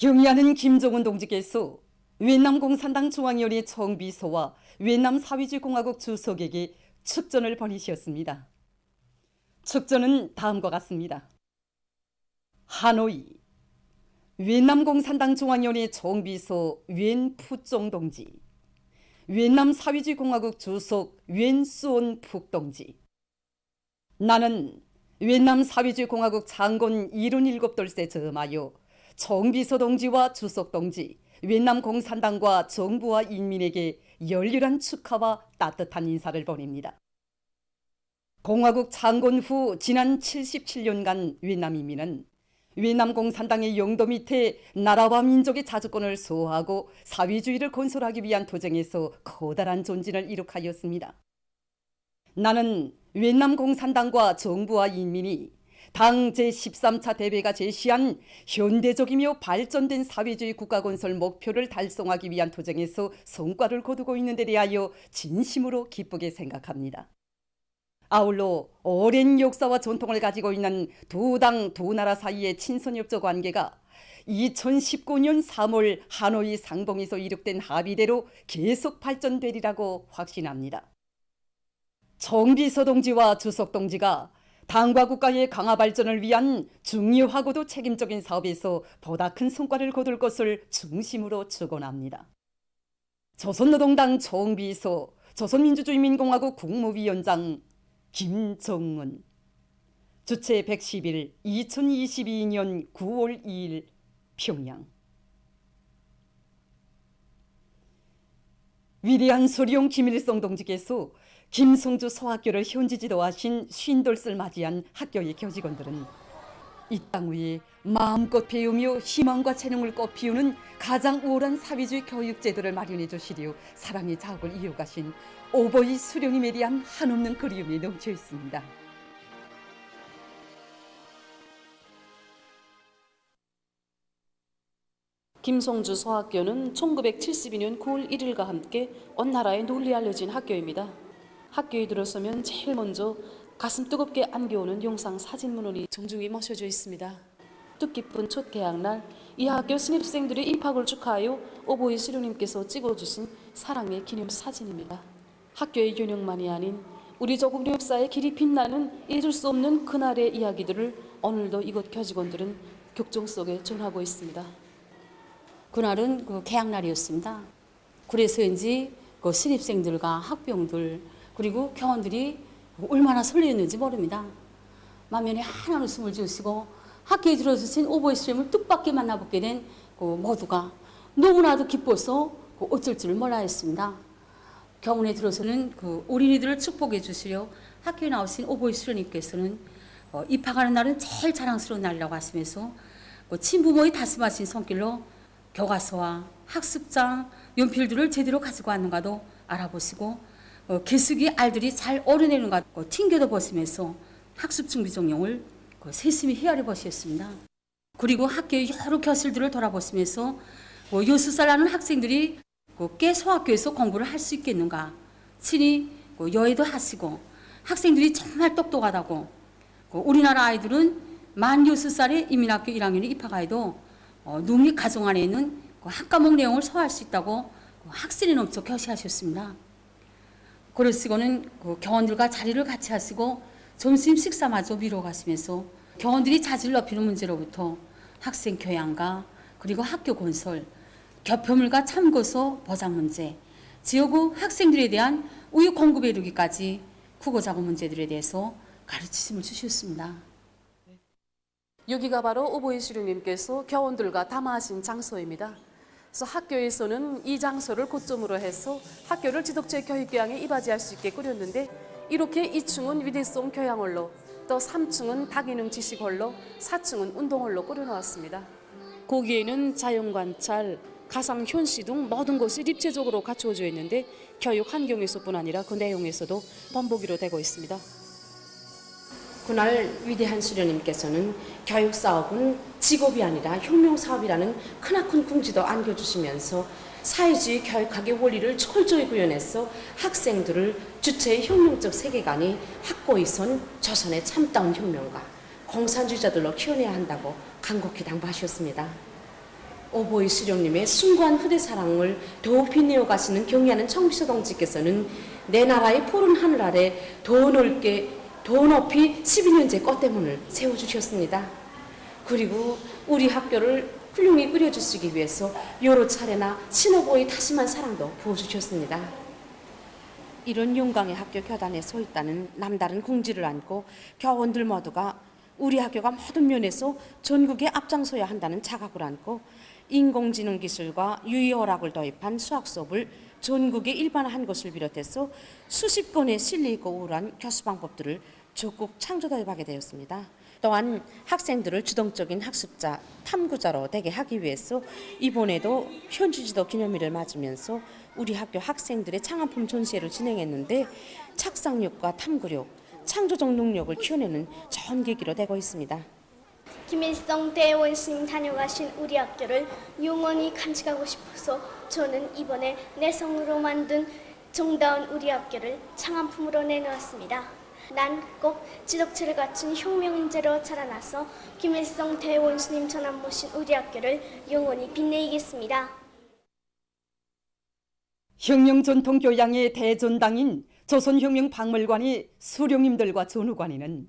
경의하는 김정은 동지께서越南공산당 중앙위원회 총비서와越南사회주의공화국 주석에게 축전을 벌이셨습니다. 축전은 다음과 같습니다. 하노이,越南공산당 중앙위원회 총비서 웬푸종 동지,越南사회주의공화국 주석 웬수온푹 동지. 나는越南사회주의공화국 장군 77돌세 점하여 총비서 동지와 주석 동지,越南공산당과 정부와 인민에게 열렬한 축하와 따뜻한 인사를 보냅니다. 공화국 창건 후 지난 77년간越南인민은越南공산당의 영도 밑에 나라와 민족의 자주권을 수호하고 사회주의를 건설하기 위한 투쟁에서 커다란 존진을 이룩하였습니다. 나는越南공산당과 정부와 인민이 당 제13차 대회가 제시한 현대적이며 발전된 사회주의 국가 건설 목표를 달성하기 위한 투쟁에서 성과를 거두고 있는 데 대하여 진심으로 기쁘게 생각합니다. 아울러 오랜 역사와 전통을 가지고 있는 두 당 두 나라 사이의 친선협조 관계가 2019년 3월 하노이 상봉에서 이룩된 합의대로 계속 발전되리라고 확신합니다. 총비서 동지와 주석 동지가 당과 국가의 강화 발전을 위한 중요하고도 책임적인 사업에서 보다 큰 성과를 거둘 것을 중심으로 축원합니다. 조선노동당 총비서, 조선민주주의민공화국 국무위원장 김정은. 주체 110일 2022년 9월 2일 평양. 위대한 소령 김일성 동지께서 김성주 서학교를 현지 지도하신 50돌을 맞이한 학교의 교직원들은 이 땅 위에 마음껏 배우며 희망과 재능을 꽃피우는 가장 우월한 사회주의 교육제도를 마련해 주시려 사랑의 자업을 이어가신 오보이 수령님에 대한 한없는 그리움이 넘쳐 있습니다. 김성주 서학교는 1972년 9월 1일과 함께 온 나라에 널리 알려진 학교입니다. 학교에 들어서면 제일 먼저 가슴 뜨겁게 안겨오는 영상 사진 문헌이 정중히 모셔져 있습니다. 뜻깊은 첫 개학날 이 학교 신입생들의 입학을 축하하여 오보이 수령님께서 찍어주신 사랑의 기념 사진입니다. 학교의 연영만이 아닌 우리 조국 역사의 길이 빛나는 잊을 수 없는 그날의 이야기들을 오늘도 이곳 교직원들은 격정 속에 전하고 있습니다. 그날은 개학날이었습니다. 그래서인지 신입생들과 학병들 그리고 교원들이 얼마나 설레었는지 모릅니다. 만면에 환한 웃음을 지으시고 학교에 들어주신 오보이 수령을 뜻밖의 만나뵙게 된 모두가 너무나도 기뻐서 어쩔 줄을 몰라 했습니다. 교문에 들어서는 어린이들을 축복해 주시려 학교에 나오신 오보이 수령님께서는 입학하는 날은 제일 자랑스러운 날이라고 하시면서 친부모의 다스마신 손길로 교과서와 학습장, 연필들을 제대로 가지고 왔는가도 알아보시고 개수기 알들이 잘 오르내는가 튕겨도 보시면서 학습 준비 정령을 세심히 헤아려 보셨습니다. 그리고 학교의 여러 교실들을 돌아보시면서 6살 나는 학생들이 꽤 소학교에서 공부를 할 수 있겠는가 친히 여회도 하시고 학생들이 정말 똑똑하다고 우리나라 아이들은 만 6살에 이민학교 1학년에 입학하여도 농립 가정 안에 있는 한 과목 내용을 소화할 수 있다고 학생이 넘쳐 교시하셨습니다. 그러시고는 교원들과 자리를 같이 하시고 점심 식사마저 미뤄 가시면서 교원들이 자질을 높이는 문제로부터 학생 교양과 그리고 학교 건설, 교표물과 참고서 보장 문제, 지역구 학생들에 대한 우유 공급에 이르기까지 국어작업 문제들에 대해서 가르치심을 주셨습니다. 여기가 바로 오보이 수령님께서 교원들과 담화하신 장소입니다. 그래서 학교에서는 이 장소를 고점으로 해서 학교를 지독제 교육교양에 이바지할 수 있게 꾸렸는데 이렇게 2층은 위대성 교양홀로 또 3층은 다기능 지식홀로 4층은 운동홀로 꾸려놓았습니다. 거기에는 자연관찰, 가상현시 등 모든 것이 입체적으로 갖추어져 있는데 교육 환경에서뿐 아니라 그 내용에서도 본보기로 되고 있습니다. 그날 위대한 수령님께서는 교육사업은 직업이 아니라 혁명사업이라는 크나큰 궁지도 안겨주시면서 사회주의 교육학의 원리를 철저히 구현해서 학생들을 주체의 혁명적 세계관이 확고히 선 조선의 참다운 혁명가, 공산주의자들로 키워내야 한다고 간곡히 당부하셨습니다. 오보이 수령님의 숭고한 후대 사랑을 더욱 빛내어 가시는 경의하는 청비서 동지께서는 내 나라의 푸른 하늘 아래 더 높이 12년째 꽃대문을 세워주셨습니다. 그리고 우리 학교를 훌륭히 꾸려주시기 위해서 여러 차례나 신오보이 다심한 사랑도 부어주셨습니다. 이런 용강의 학교 교단에 서 있다는 남다른 공지를 안고 교원들 모두가 우리 학교가 모든 면에서 전국에 앞장서야 한다는 자각을 안고 인공지능 기술과 유의허락을 도입한 수학 수업을 전국에 일반화한 것을 비롯해서 수십 건의 실리 있고 우울한 교수 방법들을 적극 창조 도입하게 되었습니다. 또한 학생들을 주동적인 학습자, 탐구자로 되게 하기 위해서 이번에도 현지지도 기념일을 맞으면서 우리 학교 학생들의 창업품 전시회를 진행했는데 착상력과 탐구력, 창조적 능력을 키워내는 좋은 계기로 되고 있습니다. 김일성 대원스님 다녀가신 우리 학교를 영원히 간직하고 싶어서 저는 이번에 내 성으로 만든 정다운 우리 학교를 창안품으로 내놓았습니다. 난 꼭 지덕체를 갖춘 혁명인재로 자라나서 김일성 대원스님 전함 모신 우리 학교를 영원히 빛내겠습니다. 혁명 전통 교양의 대전당인 조선혁명박물관의 수령님들과 전후관에는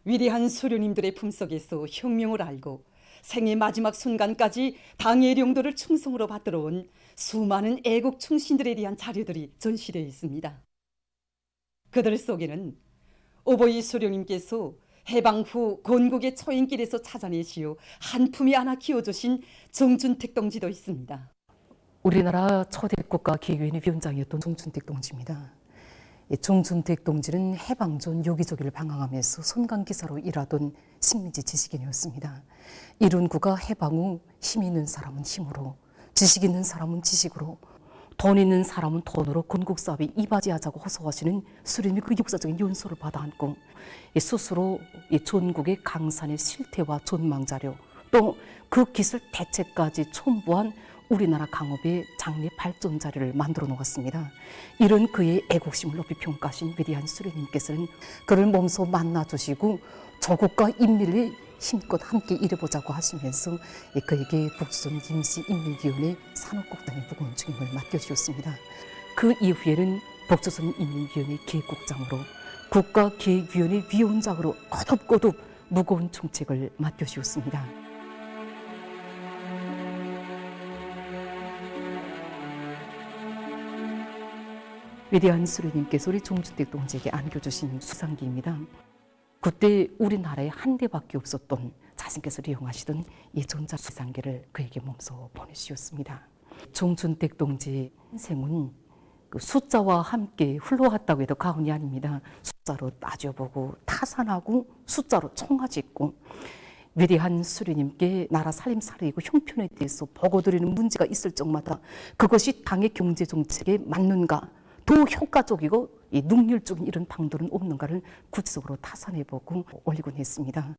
위대한 수령님들의 품속에서 혁명을 알고 생의 마지막 순간까지 당의領도를 충성으로 받들어 온 수많은 애국 충신들에 대한 자료들이 전시되어 있습니다. 그들 속에는 오보이 수령님께서 해방 후 건국의 초인길에서 찾아내시어 한 품에 안아 키워주신 정준택 동지도 있습니다. 우리나라 초대 국가 기획위원회 위원장이었던 정준택 동지입니다. 정준택 동지는 해방 전 여기저기를 방황하면서 선강기사로 일하던 식민지 지식인이었습니다. 이룬 그가 해방 후 힘 있는 사람은 힘으로, 지식 있는 사람은 지식으로, 돈 있는 사람은 돈으로 건국사업에 이바지하자고 호소하시는 수령님의 그 역사적인 연소를 받아안고 스스로 전국의 강산의 실태와 전망자료 또 그 기술 대책까지 첨부한 우리나라 강업의 장래 발전 자료를 만들어 놓았습니다. 이런 그의 애국심을 높이 평가하신 위대한 수령님께서는 그를 몸소 만나주시고 조국과 인민을 힘껏 함께 일해보자고 하시면서 그에게 북조선 임시인민위원회 산업국장의 무거운 책임을 맡겨주셨습니다. 그 이후에는 북조선 인민위원회 기획국장으로 국가기획위원회 위원장으로 거듭거듭 무거운 정책을 맡겨주셨습니다. 위대한 수령님께서 우리 정준택 동지에게 안겨주신 수상기입니다. 그때 우리나라에 한 대밖에 없었던 자신께서 이용하시던 이 전자수상기를 그에게 몸소 보내주셨습니다. 정준택 동지 인생은 그 숫자와 함께 흘러왔다고 해도 과언이 아닙니다. 숫자로 따져보고 타산하고 숫자로 총아짓고 위대한 수령님께 나라 살림살이고 형편에 대해서 보고드리는 문제가 있을 적마다 그것이 당의 경제정책에 맞는가 더 효과적이고 능률적인 이런 방도는 없는가를 구체적으로 타산해보고 올리곤 했습니다.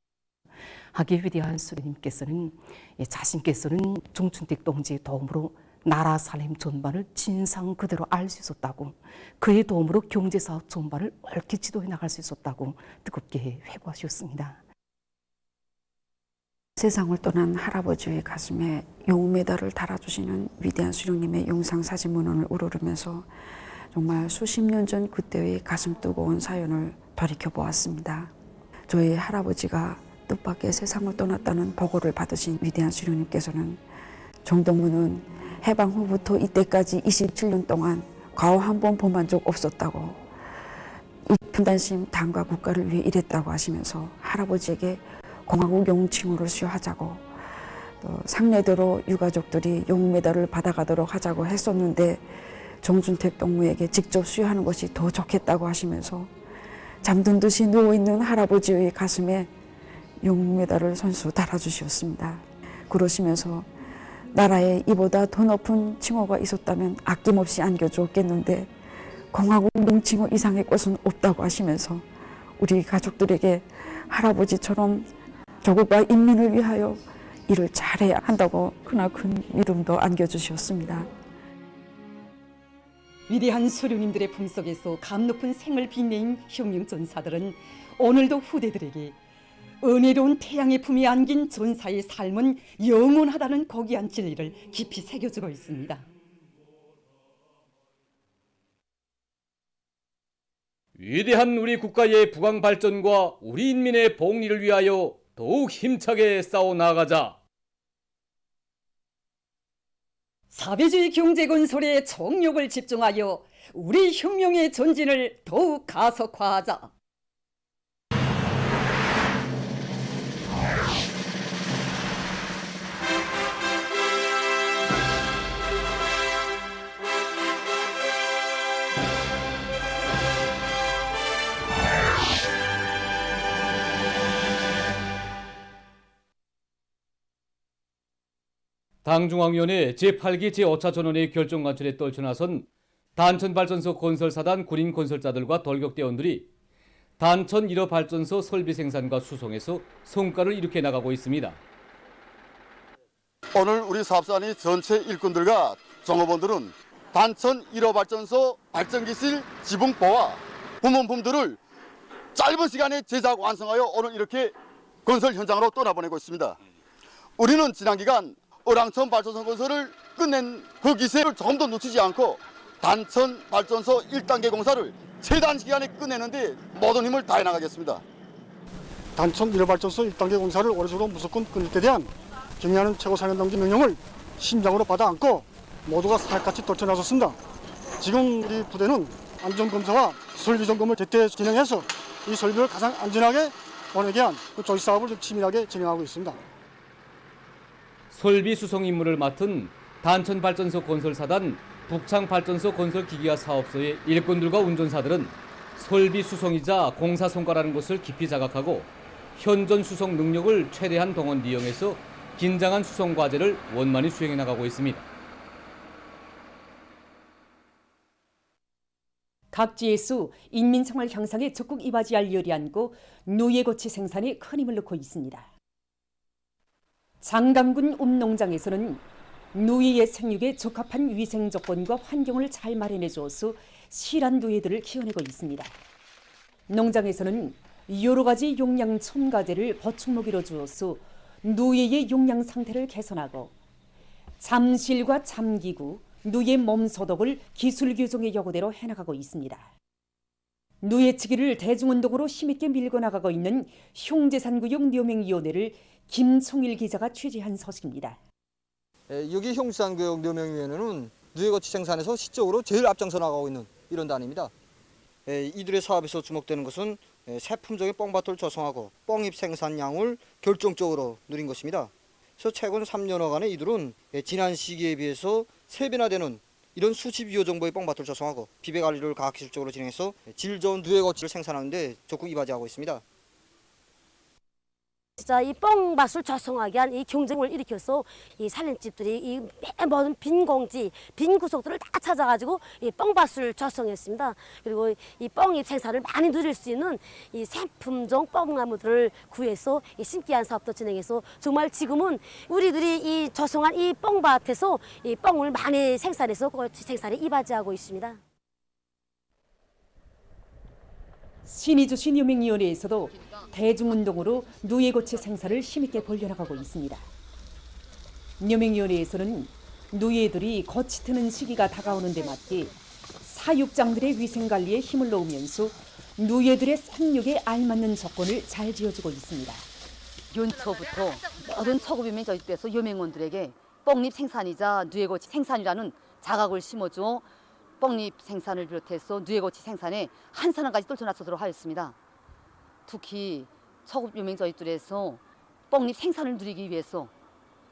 하기에 위대한 수령님께서는 자신께서는 정준택 동지의 도움으로 나라 살림 전반을 진상 그대로 알 수 있었다고, 그의 도움으로 경제사업 전반을 옳게 지도해 나갈 수 있었다고 뜨겁게 회고하셨습니다. 세상을 떠난 할아버지의 가슴에 용메달을 달아주시는 위대한 수령님의 영상사진 문헌을 우러르면서 정말 수십 년 전 그때의 가슴 뜨거운 사연을 돌이켜보았습니다. 저희 할아버지가 뜻밖의 세상을 떠났다는 보고를 받으신 위대한 수령님께서는 정동무는 해방 후부터 이때까지 27년 동안 과오 한 번 범한 적 없었다고, 이 평단심 당과 국가를 위해 일했다고 하시면서 할아버지에게 공화국 영웅칭호를 수여하자고, 또 상례대로 유가족들이 영웅메달을 받아가도록 하자고 했었는데 정준택 동무에게 직접 수여하는 것이 더 좋겠다고 하시면서 잠든 듯이 누워있는 할아버지의 가슴에 영웅메달을 선수 달아주셨습니다. 그러시면서 나라에 이보다 더 높은 칭호가 있었다면 아낌없이 안겨주었겠는데 공화국 영웅칭호 이상의 것은 없다고 하시면서 우리 가족들에게 할아버지처럼 조국과 인민을 위하여 일을 잘해야 한다고 크나큰 믿음도 안겨주셨습니다. 위대한 수령님들의 품속에서 감 높은 생을 빛내인 혁명 전사들은 오늘도 후대들에게 은혜로운 태양의 품에 안긴 전사의 삶은 영원하다는 고귀한 진리를 깊이 새겨주고 있습니다. 위대한 우리 국가의 부강 발전과 우리 인민의 복리를 위하여 더욱 힘차게 싸워 나가자. 사회주의 경제 건설에 총력을 집중하여 우리 혁명의 전진을 더욱 가속화하자. 당중앙위원회 제8기 제5차 전원회의 결정 관철에 떨쳐나선 단천발전소 건설사단 군인 건설자들과 돌격대원들이 단천 1호 발전소 설비 생산과 수송에서 성과를 일으켜 나가고 있습니다. 오늘 우리 사업단이 전체 일꾼들과 종업원들은 단천 1호 발전소 발전기실 지붕보와 부문품들을 짧은 시간에 제작 완성하여 오늘 이렇게 건설 현장으로 떠나보내고 있습니다. 우리는 지난 기간 어랑천 발전소 건설을 끝낸 그 기세를 조금 더 놓치지 않고 단천 발전소 1단계 공사를 최단 기간에 끝내는데 모든 힘을 다해 나가겠습니다. 단천 1호 발전소 1단계 공사를 올해 중으로 무조건 끝낼 데 대한 경의하는 최고사령단지 명령을 심장으로 받아 안고 모두가 사약같이 떨쳐나섰습니다. 지금 우리 부대는 안전검사와 설비 점검을徹底 진행해서 이 설비를 가장 안전하게 보내게 한 그 조직 사업을 치밀하게 진행하고 있습니다. 설비 수송 임무를 맡은 단천발전소 건설사단 북창발전소 건설기기화 사업소의 일꾼들과 운전사들은 설비 수송이자 공사 성과라는 것을 깊이 자각하고 현존 수송 능력을 최대한 동원 이용해서 긴장한 수송 과제를 원만히 수행해 나가고 있습니다. 각지에서 인민생활 향상에 적극 이바지할 열이 안고 노예고치 생산에 큰 힘을 넣고 있습니다. 장강군 읍농장에서는 노예의 생육에 적합한 위생 조건과 환경을 잘 마련해 주어서 실한 노예들을 키워내고 있습니다. 농장에서는 여러 가지 용량 첨가제를 보충 먹이로 주어서 노예의 용량 상태를 개선하고 잠실과 잠기구, 노예 몸 소독을 기술 교정의 요구대로 해나가고 있습니다. 노예치기를 대중운동으로 힘있게 밀고 나가고 있는 흉제산구역 묘명위원회를 김송일 기자가 취재한 소식입니다. 여기 흉제산구역 묘명위원회는 노예거치 생산에서 시적으로 제일 앞장서 나가고 있는 이런 단입니다. 이들의 사업에서 주목되는 것은 새 품종의 뻥밭을 조성하고 뻥잎 생산량을 결정적으로 누린 것입니다. 그래서 최근 3년여간에 이들은 지난 시기에 비해서 3배나 되는 이런 수십 여 정도의 뻥밭을 조성하고 비배 관리를 과학기술적으로 진행해서 질 좋은 누에거치를 생산하는 데 적극 이바지하고 있습니다. 진짜 이 뻥밭을 조성하게 한 이 경쟁을 일으켜서 이 살림집들이 이 모든 빈 공지, 빈 구석들을 다 찾아가지고 이 뻥밭을 조성했습니다. 그리고 이 뻥잎 생산을 많이 누릴 수 있는 이 새 품종 뻥나무들을 구해서 이 심기한 사업도 진행해서 정말 지금은 우리들이 이 조성한 이 뻥밭에서 이 뻥을 많이 생산해서 고치 생산에 이바지하고 있습니다. 신의 주신 묘명위원회에서도 대중운동으로 노예고치 생산을 힘있게 벌려나가고 있습니다. 묘명위원회에서는 노예들이 거치 트는 시기가 다가오는 데 맞게 사육장들의 위생관리에 힘을 놓으면서 노예들의 생육에 알맞는 조건을 잘 지어주고 있습니다. 연초부터 모든 초급유명 저희들에서 유명원들에게 뻥잎 생산이자 누에고치 생산이라는 자각을 심어주어 뻥잎 생산을 비롯해서 누에고치 생산에 한 사람까지 떨쳐나서도록 하였습니다. 특히 초급 유명 저희들에서 뻥잎 생산을 누리기 위해서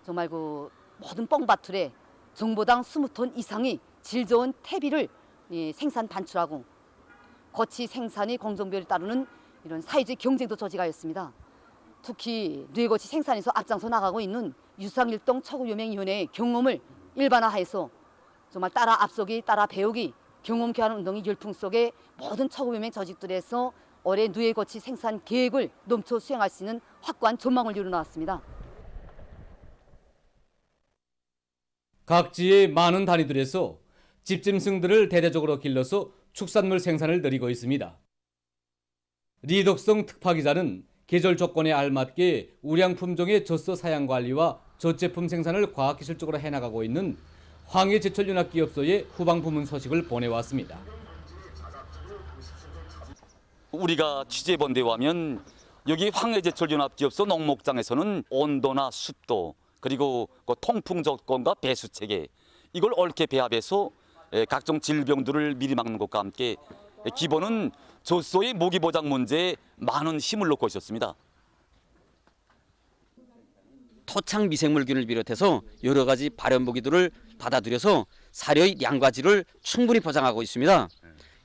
정말 그 모든 뻥밭들에 정보당 20톤 이상의 질 좋은 퇴비를 생산 반출하고 거치 생산의 공정비율에 따르는 이런 사회적 경쟁도 조직하였습니다. 특히 누에고치 생산에서 앞장서 나가고 있는 유상일동 초급유명위원회의 경험을 일반화해서 정말 따라 앞서기, 따라 배우기, 경험 교환 운동의 열풍 속에 모든 초급유명 조직들에서 올해 누에고치 생산 계획을 넘쳐 수행할 수 있는 확고한 전망을 이루어나왔습니다. 각지의 많은 단위들에서 집짐승들을 대대적으로 길러서 축산물 생산을 늘리고 있습니다. 리덕성 특파기자는 계절 조건에 알맞게 우량 품종의 젖소 사양 관리와 젖제품 생산을 과학기술적으로 해나가고 있는 황해제철연합기업소의 후방 부문 소식을 보내왔습니다. 우리가 취재본대에 하면 여기 황해제철연합기업소 농목장에서는 온도나 습도 그리고 그 통풍 조건과 배수 체계 이걸 옳게 배합해서 각종 질병들을 미리 막는 것과 함께 기본은 젖소의 모기 보장 문제에 많은 힘을 놓고 있었습니다. 토착 미생물균을 비롯해서 여러 가지 발현 모기들을 받아들여서 사료의 양과 질을 충분히 보장하고 있습니다.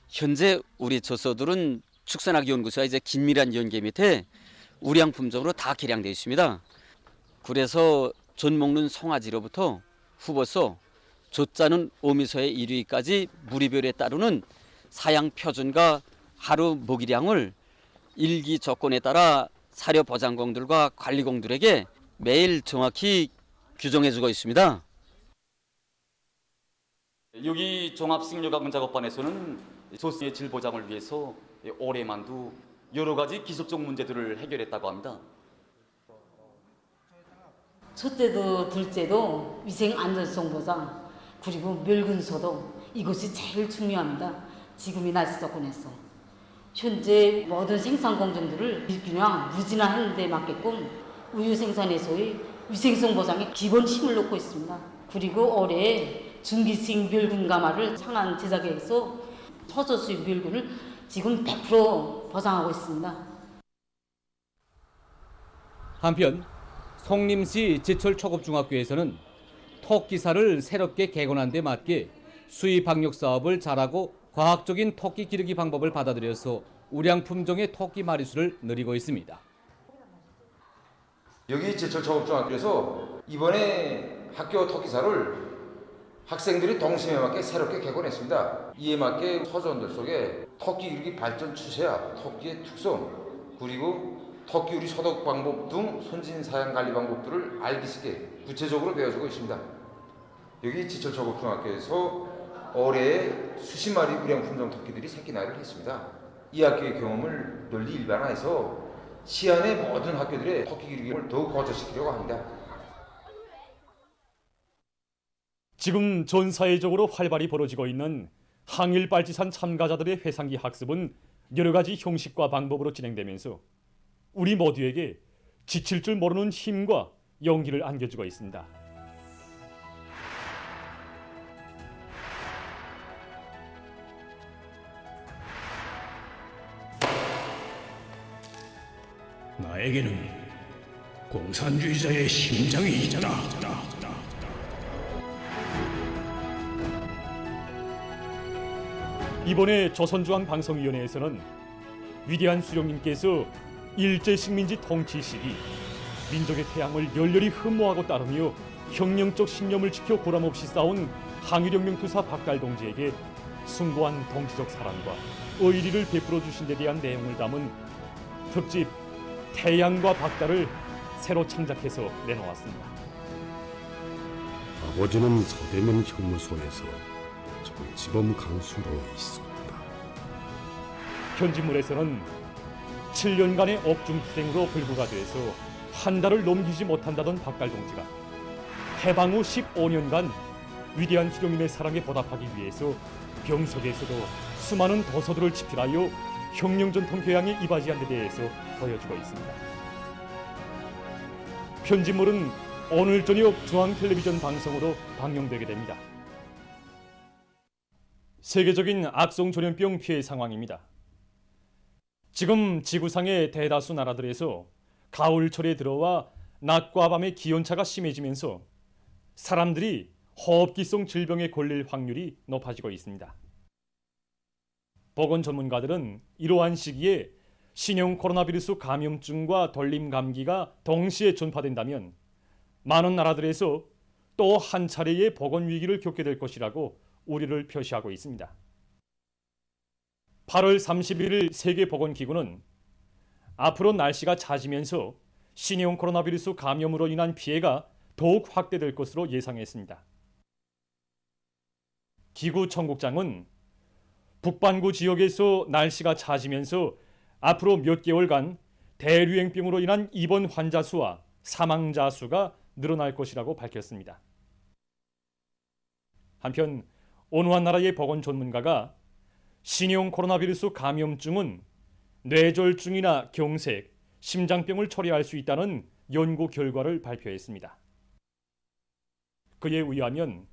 현재 우리 젖소들은 축산학 연구소와 이제 긴밀한 연계 밑에 우량 품종으로 다 개량되어 있습니다. 그래서 젖 먹는 송아지로부터 후버소, 젖 짜는 어미소의 1위까지 무리별에 따르는 사양 표준과 하루 먹이량을 일기 조건에 따라 사료 보장공들과 관리공들에게 매일 정확히 규정해주고 있습니다. 여기 종합식료가공작업반에서는 젖소의 질 보장을 위해서 올해만도 여러 가지 기술적 문제들을 해결했다고 합니다. 첫째도 둘째도 위생 안전성 보장 그리고 멸균소도 이것이 제일 중요합니다. 지금의 날씨 조건에서 현재 모든 생산 공정들을 그냥 무진화하는 데 맞게끔 우유 생산에서의 위생성 보장에 기본 힘을 놓고 있습니다. 그리고 올해 중기식 멸균 가마를 상한 제작해서 소저수의 멸균을 지금 100% 보장하고 있습니다. 한편 송림시 제철초급중학교에서는 토끼살을 새롭게 개건한 데 맞게 수의 방역 사업을 잘하고 과학적인 토끼 기르기 방법을 받아들여서 우량 품종의 토끼 마리수를 늘리고 있습니다. 여기 제철초급중학교에서 이번에 학교 토끼살을 학생들이 동심에 맞게 새롭게 개건했습니다. 이에 맞게 서전들 속에 토끼 기르기 발전 추세와 토끼의 특성 그리고 토끼 우리 소독 방법 등 선진 사양 관리 방법들을 알기 쉽게 구체적으로 배워주고 있습니다. 여기 제철초급중학교에서 올해 수십 마리 우량 품종 토끼들이 새끼 나이를 했습니다. 이 학교의 경험을 널리 일반화해서 시안의 모든 학교들의 토끼 기르기를 더욱 고조시키려고 합니다. 지금 전 사회적으로 활발히 벌어지고 있는 항일빨치산 참가자들의 회상기 학습은 여러 가지 형식과 방법으로 진행되면서 우리 모두에게 지칠 줄 모르는 힘과 용기를 안겨주고 있습니다. 나에게는 공산주의자의 심장이 있다. 이번에 조선중앙방송위원회에서는 위대한 수령님께서 일제식민지 통치 시기 민족의 태양을 열렬히 흠모하고 따르며 혁명적 신념을 지켜 보람없이 싸운 항일혁명 투사 박달 동지에게 숭고한 동지적 사랑과 의리를 베풀어 주신 데 대한 내용을 담은 특집 태양과 박달을 새로 창작해서 내놓았습니다. 아버지는 서대문 형무소에서 정치범 강수로 있었다. 편집물에서는 7년간의 옥중투쟁으로 불구가 돼서 한 달을 넘기지 못한다던 박달 동지가 해방 후 15년간 위대한 수령님의 사랑에 보답하기 위해서 병석에서도 수많은 도서들을 집필하여 혁명전통 교양에 이바지한 데 대해서 보여주고 있습니다. 편집물은 오늘 저녁 중앙텔레비전 방송으로 방영되게 됩니다. 세계적인 악성 전염병 피해 상황입니다. 지금 지구상의 대다수 나라들에서 가을철에 들어와 낮과 밤의 기온차가 심해지면서 사람들이 호흡기성 질병에 걸릴 확률이 높아지고 있습니다. 보건 전문가들은 이러한 시기에 신형 코로나 바이러스 감염증과 돌림 감기가 동시에 전파된다면 많은 나라들에서 또 한 차례의 보건 위기를 겪게 될 것이라고 우려를 표시하고 있습니다. 8월 31일 세계보건기구는 앞으로 날씨가 잦으면서 신형 코로나 바이러스 감염으로 인한 피해가 더욱 확대될 것으로 예상했습니다. 기구 청국장은 북반구 지역에서 날씨가 잦으면서 앞으로 몇 개월간 대류행병으로 인한 입원 환자 수와 사망자 수가 늘어날 것이라고 밝혔습니다. 한편 온화한 나라의 보건 전문가가 신형 코로나바이러스 감염증은 뇌졸중이나 경색, 심장병을 초래할 수 있다는 연구 결과를 발표했습니다. 그에 의하면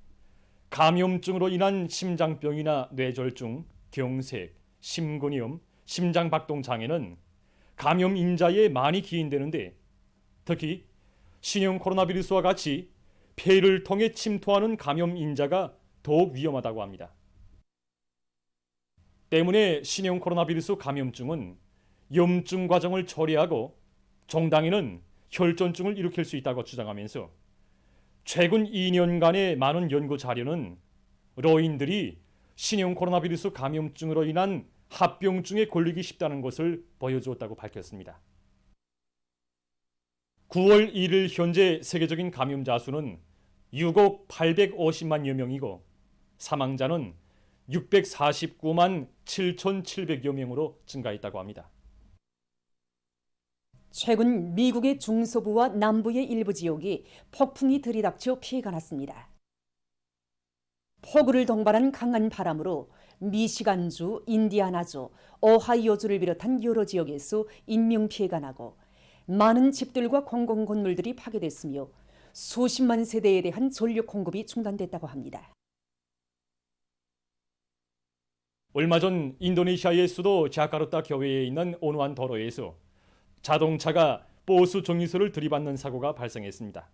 감염증으로 인한 심장병이나 뇌졸중, 경색, 심근염, 심장박동장애는 감염 인자에 많이 기인되는데 특히 신형 코로나바이러스와 같이 폐를 통해 침투하는 감염 인자가 더욱 위험하다고 합니다. 때문에 신형 코로나바이러스 감염증은 염증 과정을 초래하고 종당에는 혈전증을 일으킬 수 있다고 주장하면서 최근 2년간의 많은 연구 자료는 노인들이 신형 코로나바이러스 감염증으로 인한 합병증에 걸리기 쉽다는 것을 보여주었다고 밝혔습니다. 9월 1일 현재 세계적인 감염자 수는 6억 850만여 명이고 사망자는 649만 7,700여 명으로 증가했다고 합니다. 최근 미국의 중서부와 남부의 일부 지역이 폭풍이 들이닥쳐 피해가 났습니다. 폭우를 동반한 강한 바람으로 미시간주, 인디아나주, 오하이오주를 비롯한 여러 지역에서 인명피해가 나고 많은 집들과 공공건물들이 파괴됐으며 수십만 세대에 대한 전력 공급이 중단됐다고 합니다. 얼마 전 인도네시아의 수도 자카르타 교외에 있는 온화한 도로에서 자동차가 버스 정류소를 들이받는 사고가 발생했습니다.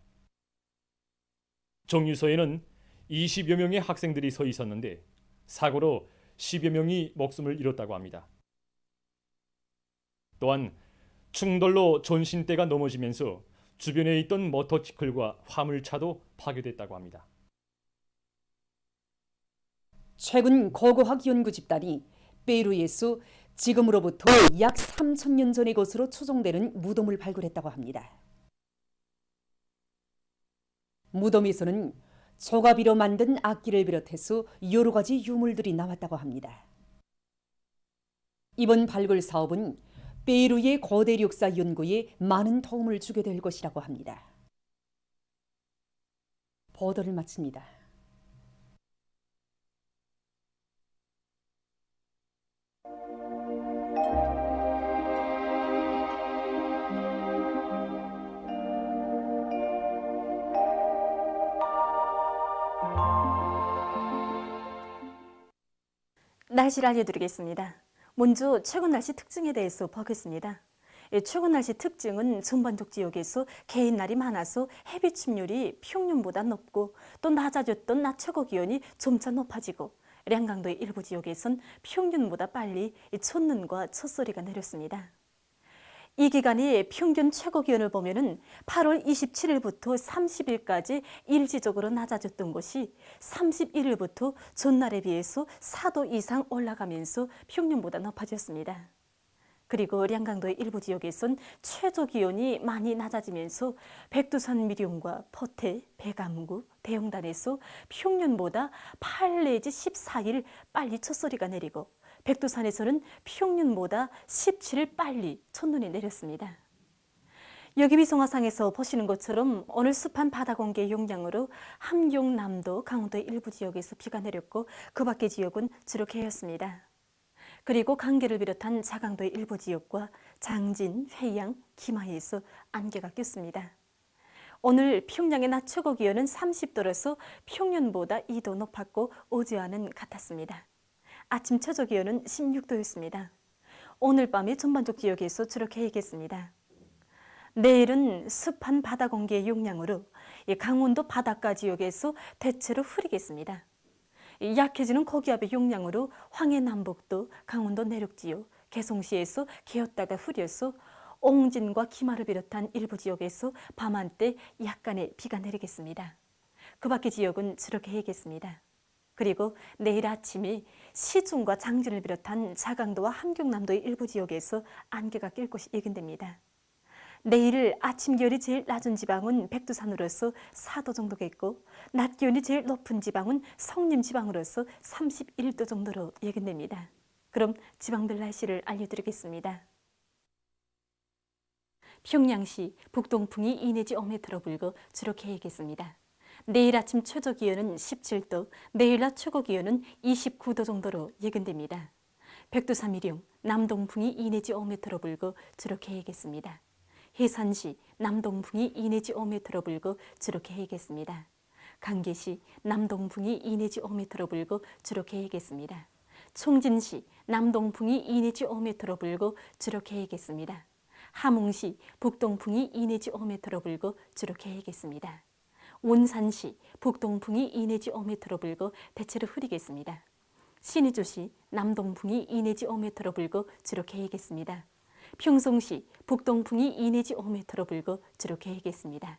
정류소에는 20여 명의 학생들이 서 있었는데 사고로 10여 명이 목숨을 잃었다고 합니다. 또한 충돌로 전신대가 넘어지면서 주변에 있던 모터사이클과 화물차도 파괴됐다고 합니다. 최근 고고학 연구 집단이 페루에서 지금으로부터 약 3,000년 전의 것으로 추정되는 무덤을 발굴했다고 합니다. 무덤에서는 조가비로 만든 악기를 비롯해서 여러 가지 유물들이 나왔다고 합니다. 이번 발굴 사업은 페루의 고대 역사 연구에 많은 도움을 주게 될 것이라고 합니다. 보도를 마칩니다. 날씨를 알려드리겠습니다. 먼저 최근 날씨 특징에 대해서 보겠습니다. 최근 날씨 특징은 전반적 지역에서 개인 날이 많아서 해빛 침률이 평년보다 높고 또 낮아졌던 낮 최고 기온이 점차 높아지고 량강도의 일부 지역에선 평균보다 빨리 첫눈과 첫소리가 내렸습니다. 이 기간의 평균 최고 기온을 보면은 8월 27일부터 30일까지 일시적으로 낮아졌던 것이 31일부터 전날에 비해서 4도 이상 올라가면서 평년보다 높아졌습니다. 그리고 량강도의 일부 지역에선 최저 기온이 많이 낮아지면서 백두산 미룡과 포태, 백암구, 대용단에서 평년보다 8 내지 14일 빨리 첫소리가 내리고 백두산에서는 평년보다 17일 빨리 첫눈이 내렸습니다. 여기 위성화상에서 보시는 것처럼 오늘 습한 바다 공기의 영향으로 함경, 남도, 강원도의 일부 지역에서 비가 내렸고 그 밖의 지역은 주로 개였습니다. 그리고 강계를 비롯한 자강도의 일부 지역과 장진, 회양, 기마에서 안개가 꼈습니다. 오늘 평양의 낮 최고 기온은 30도로서 평년보다 2도 높았고 어제와는 같았습니다. 아침 최저 기온은 16도였습니다. 오늘 밤에 전반적 지역에서 주로 개겠습니다. 내일은 습한 바다 공기의 영향으로 강원도 바닷가 지역에서 대체로 흐리겠습니다. 약해지는 고기압의 영향으로 황해 남북도, 강원도 내륙 지역, 개성시에서 개었다가 흐려서 옹진과 기마를 비롯한 일부 지역에서 밤한때 약간의 비가 내리겠습니다. 그 밖의 지역은 주로 개겠습니다. 그리고 내일 아침에 시중과 장진을 비롯한 자강도와 함경남도의 일부 지역에서 안개가 낄 것이 예견됩니다. 내일 아침 기온이 제일 낮은 지방은 백두산으로서 4도 정도겠고 낮 기온이 제일 높은 지방은 성림 지방으로서 31도 정도로 예견됩니다. 그럼 지방별 날씨를 알려드리겠습니다. 평양시 북동풍이 2 내지 5m 불고 주로 개이겠습니다. 내일 아침 최저 기온은 17도, 내일 낮 최고 기온은 29도 정도로 예견됩니다. 백두산 일용 남동풍이 2 내지 5m 불고 주로 개이겠습니다. 해산시 남동풍이 2 내지 5m 불고 주로 개이겠습니다. 강계시 남동풍이 2 내지 5m 불고 주로 개이겠습니다. 총진시 남동풍이 2 내지 5m 불고 주로 개이겠습니다. 함흥시 북동풍이 2 내지 5m 불고 주로 개이겠습니다. 온산시 북동풍이 2 내지 5m 불고 대체로 흐리겠습니다. 신의주시 남동풍이 2 내지 5m 불고 주로 개이겠습니다. 평송시 북동풍이 2 내지 5m 불고 주로 개이겠습니다.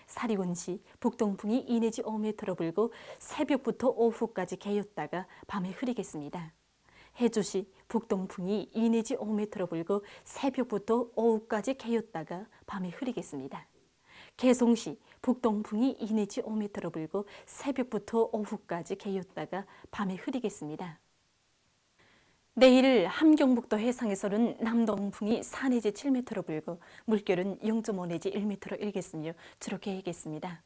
사리원시 북동풍이 2 내지 5m 불고 새벽부터 오후까지 개였다가 밤에 흐리겠습니다. 해주시 북동풍이 2 내지 5m 불고 새벽부터 오후까지 개였다가 밤에 흐리겠습니다. 개송시 북동풍이 2 내지 5m 불고 새벽부터 오후까지 개였다가 밤에 흐리겠습니다. 내일 함경북도 해상에서는 남동풍이 4 내지 7m 불고 물결은 0.5 내지 1m로 일겠으며 주로 개이겠습니다.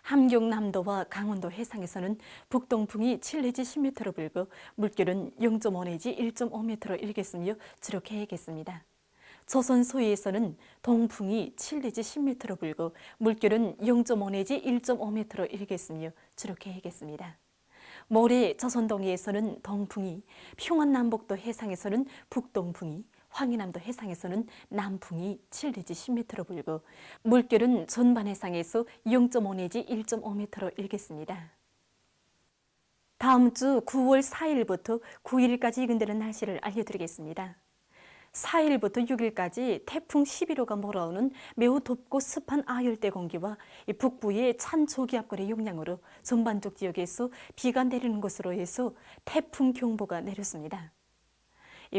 함경남도와 강원도 해상에서는 북동풍이 7 내지 10m 불고 물결은 0.5 내지 1.5m로 일겠으며 주로 개이겠습니다. 조선 소위에서는 동풍이 7 내지 10m 불고 물결은 0.5 내지 1.5m로 일겠으며 주로 개이겠습니다. 모레 조선동해에서는 동풍이, 평안남북도 해상에서는 북동풍이, 황해남도 해상에서는 남풍이 7 내지 10m 불고 물결은 전반 해상에서 0.5 내지 1.5m로 일겠습니다. 다음 주 9월 4일부터 9일까지 예견되는 날씨를 알려드리겠습니다. 4일부터 6일까지 태풍 11호가 몰아오는 매우 덥고 습한 아열대 공기와 북부의 찬 저기압골의 영향으로 전반적 지역에서 비가 내리는 것으로 해서 태풍 경보가 내렸습니다.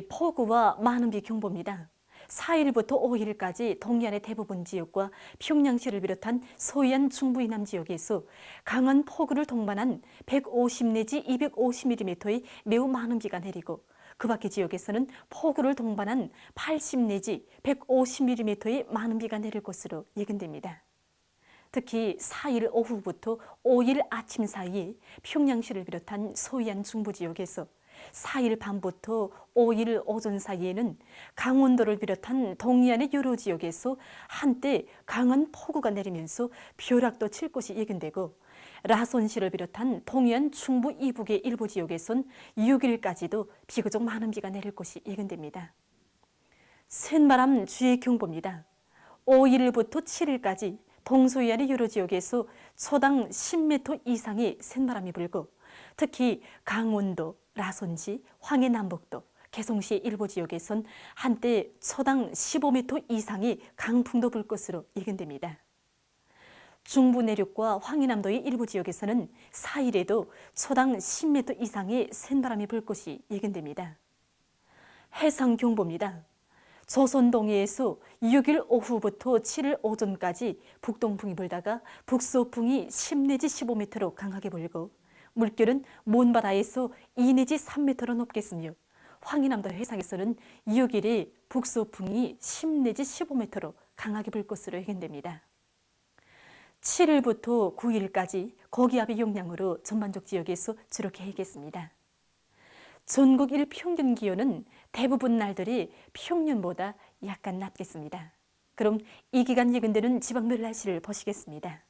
폭우와 많은 비 경보입니다. 4일부터 5일까지 동해안의 대부분 지역과 평양시를 비롯한 서해안 중부 이남 지역에서 강한 폭우를 동반한 150 내지 250mm의 매우 많은 비가 내리고 그 밖의 지역에서는 폭우를 동반한 80 내지 150mm의 많은 비가 내릴 것으로 예견됩니다. 특히 4일 오후부터 5일 아침 사이에 평양시를 비롯한 서해안 중부 지역에서 4일 밤부터 5일 오전 사이에는 강원도를 비롯한 동해안의 여러 지역에서 한때 강한 폭우가 내리면서 벼락도 칠 것이 예견되고 라손시를 비롯한 동해안 충북 이북의 일부 지역에선 6일까지도 비교적 많은 비가 내릴 것이 예견됩니다. 센바람 주의 경보입니다. 5일부터 7일까지 동서해안의 여러 지역에서 초당 10m 이상의 센바람이 불고 특히 강원도, 라손시, 황해남북도, 개송시의 일부 지역에선 한때 초당 15m 이상의 강풍도 불 것으로 예견됩니다. 중부 내륙과 황해남도의 일부 지역에서는 4일에도 초당 10m 이상의 센바람이 불 것이 예견됩니다. 해상경보입니다. 조선 동해에서 6일 오후부터 7일 오전까지 북동풍이 불다가 북서풍이 10 내지 15m로 강하게 불고 물결은 먼바다에서 2 내지 3m로 높겠으며 황해남도 해상에서는 6일에 북서풍이 10 내지 15m로 강하게 불 것으로 예견됩니다. 7일부터 9일까지 고기압의 영향으로 전반적 지역에서 주로 개이겠습니다. 전국 일평균 기온은 대부분 날들이 평년보다 약간 낮겠습니다. 그럼 이 기간 예견되는 지방별 날씨를 보시겠습니다.